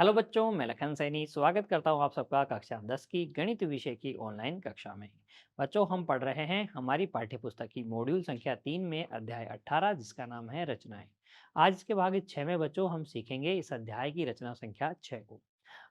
Hello बच्चों, मैं लखन सैनी स्वागत करता हूँ आप सबका कक्षा 10 की गणित विषय की ऑनलाइन कक्षा में। बच्चों, हम पढ़ रहे हैं हमारी पाठ्य पुस्तक की मॉड्यूल संख्या 3 में अध्याय 18 जिसका नाम है रचनाएं। आज के भाग 6 में बच्चों हम सीखेंगे इस अध्याय की रचना संख्या 6 को।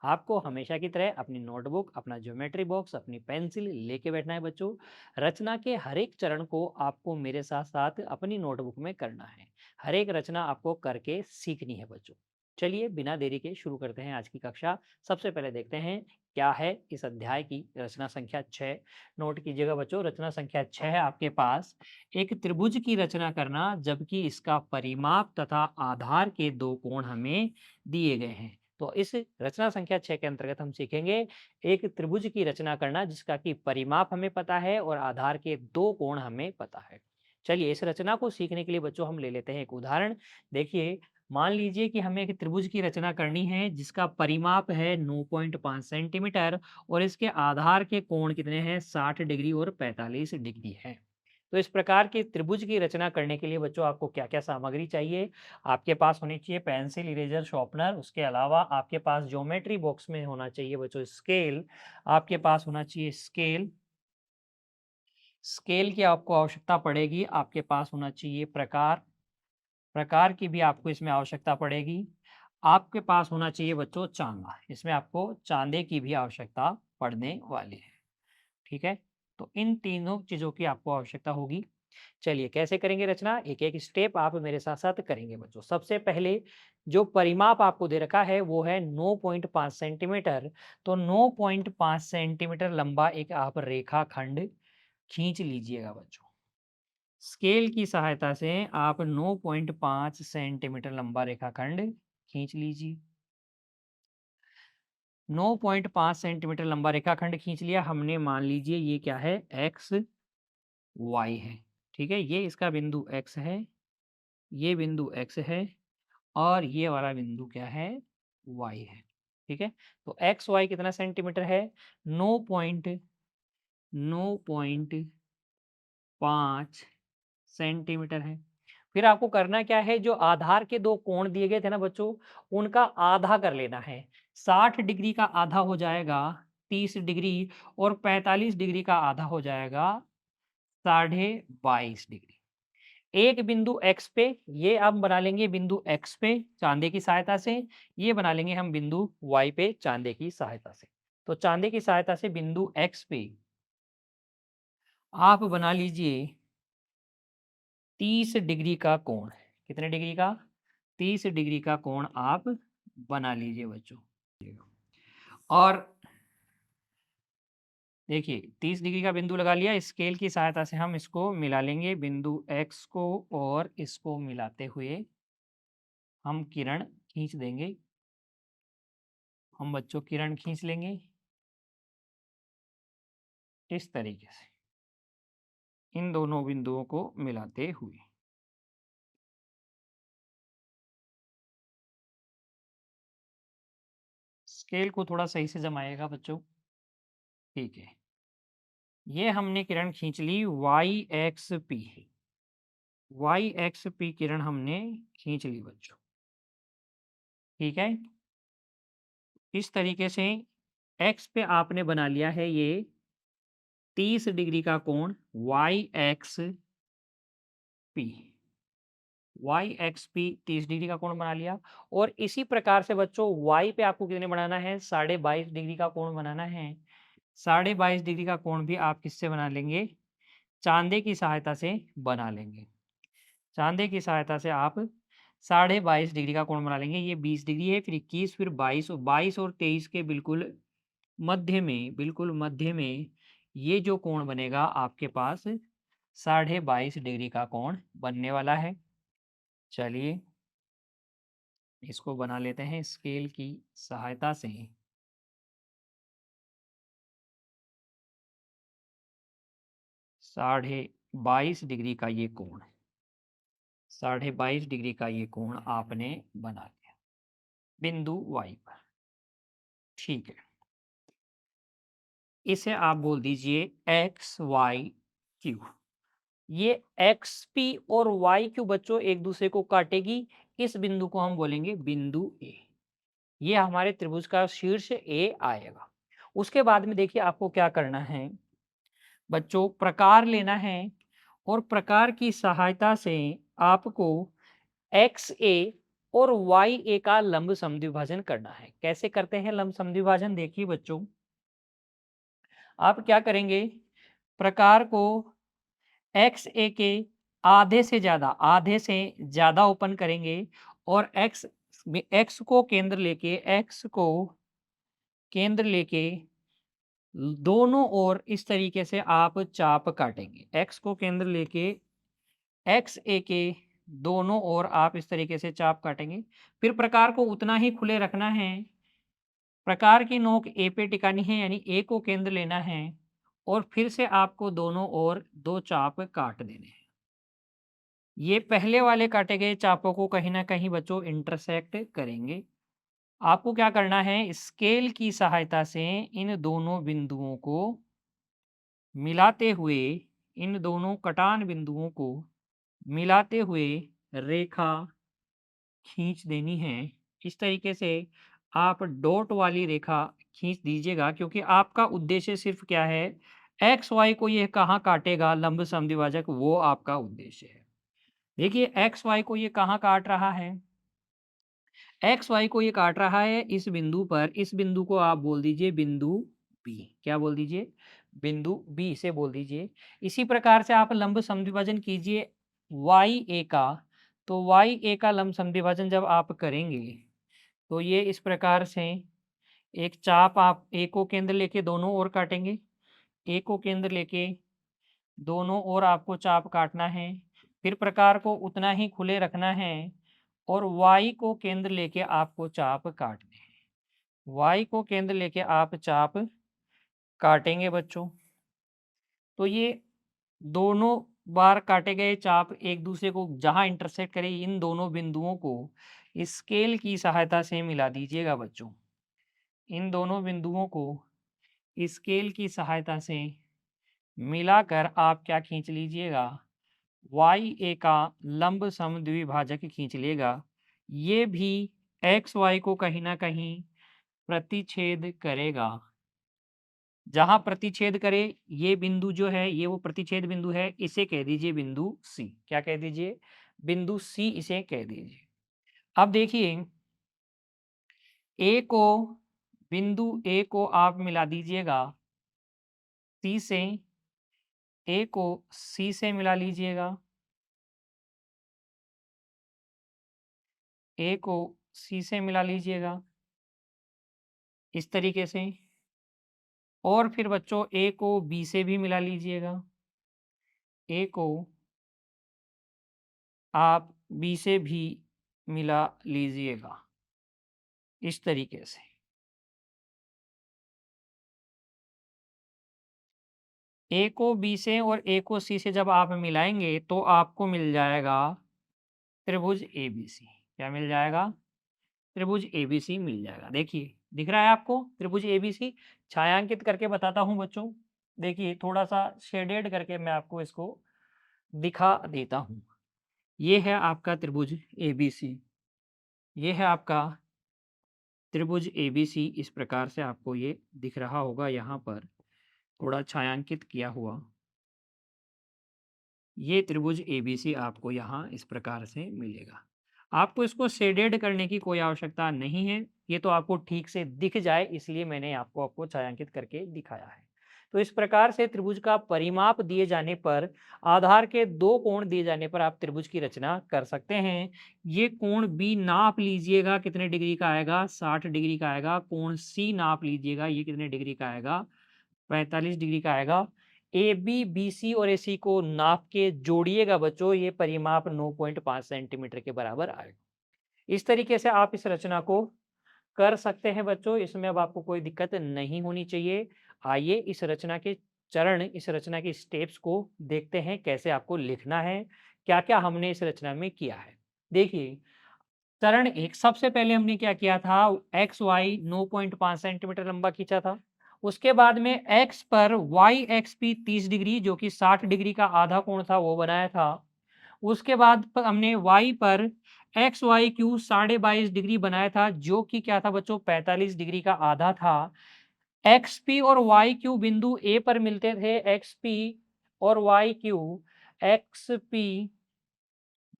आपको हमेशा की तरह अपनी नोटबुक, अपना ज्योमेट्री बॉक्स, अपनी पेंसिल लेके बैठना है बच्चों। रचना के हर एक चरण को आपको मेरे साथ साथ अपनी नोटबुक में करना है। हर एक रचना आपको करके सीखनी है बच्चों। चलिए बिना देरी के शुरू करते हैं आज की कक्षा। सबसे पहले देखते हैं क्या है इस अध्याय की रचना संख्या 6। नोट कीजिएगा बच्चों, रचना संख्या 6 है आपके पास। एक त्रिभुज की रचना करना जबकि इसका परिमाप तथा आधार के दो कोण हमें दिए गए हैं। तो इस रचना संख्या 6 के अंतर्गत हम सीखेंगे एक त्रिभुज की रचना करना जिसका कि परिमाप हमें पता है और आधार के दो कोण हमें पता है। चलिए इस रचना को सीखने के लिए बच्चों हम ले लेते हैं एक उदाहरण। देखिए, मान लीजिए कि हमें एक त्रिभुज की रचना करनी है जिसका परिमाप है 9.5 सेंटीमीटर और इसके आधार के कोण कितने हैं, 60 डिग्री और 45 डिग्री है। तो इस प्रकार के त्रिभुज की रचना करने के लिए बच्चों आपको क्या-क्या सामग्री चाहिए? आपके पास होनी चाहिए पेंसिल, इरेजर, शार्पनर। उसके अलावा आपके पास ज्योमेट्री बॉक्स में होना चाहिए बच्चों स्केल। आपके पास होना चाहिए स्केल। स्केल की आपको आवश्यकता पड़ेगी। आपके पास होना चाहिए प्रकार। प्रकार की भी आपको इसमें आवश्यकता पड़ेगी। आपके पास होना चाहिए बच्चों चांदा, इसमें आपको चांदे की भी आवश्यकता पड़ने वाली है। ठीक है? तो इन तीनों चीज़ों की आपको आवश्यकता होगी। चलिए कैसे करेंगे रचना? एक-एक स्टेप आप मेरे साथ-साथ करेंगे बच्चों। सबसे पहले जो परिमाप आपको दे रखा है वो है 9.5 सेंटीमीटर। तो 9.5 सेंटीमीटर लंबा एक आप रेखाखंड खींच लीजिएगा बच्चों। स्केल की सहायता से आप 9.5 सेंटीमीटर लंबा रेखाखंड खींच लीजिए। 9.5 सेंटीमीटर लंबा रेखाखंड खींच लिया हमने। मान लीजिए ये क्या है, एक्स वाई है। ठीक है, ये इसका बिंदु एक्स है, ये बिंदु एक्स है और ये वाला बिंदु क्या है, वाई है। ठीक है, तो एक्स वाई कितना सेंटीमीटर है, 9.5 सेंटीमीटर है। फिर आपको करना क्या है, जो आधार के दो कोण दिए गए थे ना बच्चों, उनका आधा कर लेना है। 60 डिग्री का आधा हो जाएगा 30 डिग्री और 45 डिग्री का आधा हो जाएगा 22.5 डिग्री। एक बिंदु एक्स पे, ये हम बना लेंगे बिंदु एक्स पे चांदे की सहायता से। ये बना लेंगे हम बिंदु वाई पे चांदे की सहायता से। तो चांदे की सहायता से बिंदु एक्स पे आप बना लीजिए 30 डिग्री का कोण। कितने डिग्री का? 30 डिग्री का कोण आप बना लीजिए बच्चों। और देखिए 30 डिग्री का बिंदु लगा लिया। स्केल की सहायता से हम इसको मिला लेंगे, बिंदु एक्स को और इसको मिलाते हुए हम किरण खींच देंगे। हम बच्चों किरण खींच लेंगे इस तरीके से, इन दोनों बिंदुओं को मिलाते हुए। स्केल को थोड़ा सही से जमाइएगा बच्चों। ठीक है, ये हमने किरण खींच ली Y X P. Y X P किरण हमने खींच ली बच्चों। ठीक है, इस तरीके से एक्स पे आपने बना लिया है ये 30 डिग्री का कोण Y X P. Y X P 30 degree का कोण बना लिया। और इसी प्रकार से बच्चों वाई पे आपको कितने बनाना है, 22.5 डिग्री का कोण बनाना है। 22.5 डिग्री का कोण भी आप किससे बना लेंगे, चांदे की सहायता से बना लेंगे। चांदे की सहायता से आप 22.5 डिग्री का कोण बना लेंगे। ये 20 डिग्री है, फिर 21, फिर 22 और 22 और 23 के बिल्कुल मध्य में, बिल्कुल मध्य में ये जो कोण बनेगा आपके पास 22.5 डिग्री का कोण बनने वाला है। चलिए इसको बना लेते हैं स्केल की सहायता से। 22.5 डिग्री का ये कोण, 22.5 डिग्री का ये कोण आपने बना लिया बिंदु वाई पर। ठीक है, इसे आप बोल दीजिए एक्स वाई क्यू। ये एक्स पी और वाई क्यू बच्चों एक दूसरे को काटेगी। इस बिंदु को हम बोलेंगे बिंदु ए। ये हमारे त्रिभुज का शीर्ष ए आएगा। उसके बाद में देखिए आपको क्या करना है बच्चों, प्रकार लेना है और प्रकार की सहायता से आपको एक्स ए और वाई ए का लंब समद्विभाजन करना है। कैसे करते हैं लंब समद्विभाजन? देखिए बच्चों, आप क्या करेंगे, प्रकार को एक्स ए के आधे से ज्यादा ओपन करेंगे और एक्स को केंद्र लेके दोनों ओर इस तरीके से आप चाप काटेंगे। एक्स को केंद्र लेके एक्स ए के दोनों ओर आप इस तरीके से चाप काटेंगे। फिर प्रकार को उतना ही खुले रखना है। प्रकार की नोक ए पे टिकानी है, यानी ए को केंद्र लेना है और फिर से आपको दोनों ओर दो चाप काट देने हैं। ये पहले वाले काटे गए चापों को कहीं ना कहीं बच्चों इंटरसेक्ट करेंगे। आपको क्या करना है, स्केल की सहायता से इन दोनों बिंदुओं को मिलाते हुए, इन दोनों कटान बिंदुओं को मिलाते हुए रेखा खींच देनी है। इस तरीके से आप डॉट वाली रेखा खींच दीजिएगा, क्योंकि आपका उद्देश्य सिर्फ क्या है, एक्स वाई को ये कहाँ काटेगा लंब समद्विभाजक, वो आपका उद्देश्य है। देखिए एक्स वाई को ये कहाँ काट रहा है, एक्स वाई को ये काट रहा है इस बिंदु पर। इस बिंदु को आप बोल दीजिए बिंदु बी। क्या बोल दीजिए? बिंदु बी से बोल दीजिए। इसी प्रकार से आप लंब समद्विभाजन कीजिए वाई ए का। तो वाई ए का लंब समद्विभाजन जब आप करेंगे तो ये इस प्रकार से एक चाप आप ए को केंद्र लेके दोनों ओर काटेंगे। ए को केंद्र लेके दोनों ओर आपको चाप काटना है। फिर प्रकार को उतना ही खुले रखना है और y को केंद्र लेके आपको चाप काटने हैं। y को केंद्र लेके आप चाप काटेंगे बच्चों। तो ये दोनों बार काटे गए चाप एक दूसरे को जहां इंटरसेक्ट करे, इन दोनों बिंदुओं को स्केल की सहायता से मिला दीजिएगा बच्चों। इन दोनों बिंदुओं को स्केल की सहायता से मिलाकर आप क्या खींच लीजिएगा, वाई ए का लंब समद्विभाजक खींच लेगा। ये भी एक्स वाई को कहीं ना कहीं प्रतिच्छेद करेगा। जहां प्रतिच्छेद करे, ये बिंदु जो है ये वो प्रतिच्छेद बिंदु है, इसे कह दीजिए बिंदु सी। क्या कह दीजिए? बिंदु सी इसे कह दीजिए। अब देखिए ए को, बिंदु ए को आप मिला दीजिएगा सी से, ए को सी से मिला लीजिएगा, ए को सी से मिला लीजिएगा इस तरीके से। और फिर बच्चों ए को बी से भी मिला लीजिएगा, ए को आप बी से भी मिला लीजिएगा इस तरीके से। ए को बी से और ए को सी से जब आप मिलाएंगे तो आपको मिल जाएगा त्रिभुज एबीसी। क्या मिल जाएगा? त्रिभुज एबीसी मिल जाएगा। देखिए दिख रहा है आपको त्रिभुज एबीसी? छायांकित करके बताता हूं बच्चों। देखिए थोड़ा सा शेडेड करके मैं आपको इसको दिखा देता हूं। ये है आपका त्रिभुज एबीसी, ये है आपका त्रिभुज एबीसी। इस प्रकार से आपको ये दिख रहा होगा, यहाँ पर थोड़ा छायांकित किया हुआ ये त्रिभुज एबीसी आपको यहाँ इस प्रकार से मिलेगा। आपको इसको शेडेड करने की कोई आवश्यकता नहीं है, ये तो आपको ठीक से दिख जाए इसलिए मैंने आपको छायांकित करके दिखाया है। तो इस प्रकार से त्रिभुज का परिमाप दिए जाने पर, आधार के दो कोण दिए जाने पर आप त्रिभुज की रचना कर सकते हैं। ये कोण बी नाप लीजिएगा कितने डिग्री का आएगा, 60 डिग्री का आएगा। कोण सी नाप लीजिएगा, ये कितने डिग्री का आएगा, 45 डिग्री का आएगा। ए बी बी सी और ए सी को नाप के जोड़िएगा बच्चों, ये परिमाप 9.5 सेंटीमीटर के बराबर आएगा। इस तरीके से आप इस रचना को कर सकते हैं बच्चों, इसमें अब आपको कोई दिक्कत नहीं होनी चाहिए। आइए इस रचना के चरण, इस रचना के स्टेप्स को देखते हैं कैसे आपको लिखना है, क्या क्या हमने इस रचना में किया है। देखिए चरण एक, सबसे पहले हमने क्या किया था, एक्स वाई 9.5 सेंटीमीटर लंबा खींचा था। उसके बाद में एक्स पर वाई एक्स पी 30 डिग्री जो कि 60 डिग्री का आधा कोण था वो बनाया था। उसके बाद हमने y पर एक्स वाई क्यू 22.5 डिग्री बनाया था, जो कि क्या था बच्चों 45 डिग्री का आधा था। एक्स पी और वाई क्यू बिंदु ए पर मिलते थे। एक्स पी और वाई क्यू, एक्स पी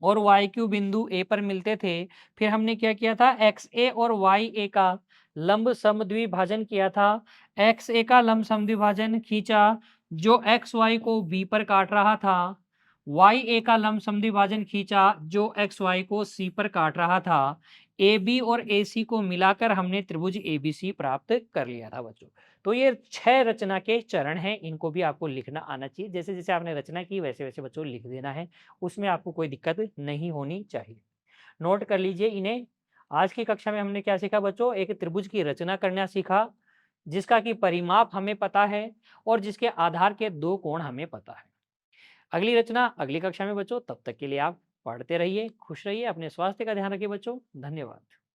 और वाई क्यू बिंदु ए पर मिलते थे। फिर हमने क्या किया था, एक्स ए और वाई ए का लंब समद्विभाजन किया था। एक्स ए का लंब समद्विभाजन खींचा जो एक्स वाई को बी पर काट रहा था। वाई ए का लंब समद्विभाजन खींचा जो एक्स वाई को सी पर काट रहा था। ए बी और ए सी को मिलाकर हमने त्रिभुज ए बी सी प्राप्त कर लिया था बच्चों। तो ये 6 रचना के चरण हैं, इनको भी आपको लिखना आना चाहिए। जैसे-जैसे आपने रचना की वैसे-वैसे बच्चों लिख देना है। उसमें आपको कोई दिक्कत नहीं होनी चाहिए। नोट कर लीजिए इन्हें। आज की कक्षा में हमने क्या सीखा बच्चों? एक त्रिभुज की रचना करना सीखा, जिसका कि परिमाप हमें पता है और जिसके आधार के 2 कोण हमें पता है। अगली रचना अगली कक्षा में बच्चों, तब तक के लिए आप पढ़ते रहिए, खुश रहिए, अपने स्वास्थ्य का ध्यान रखिए बच्चों। धन्यवाद।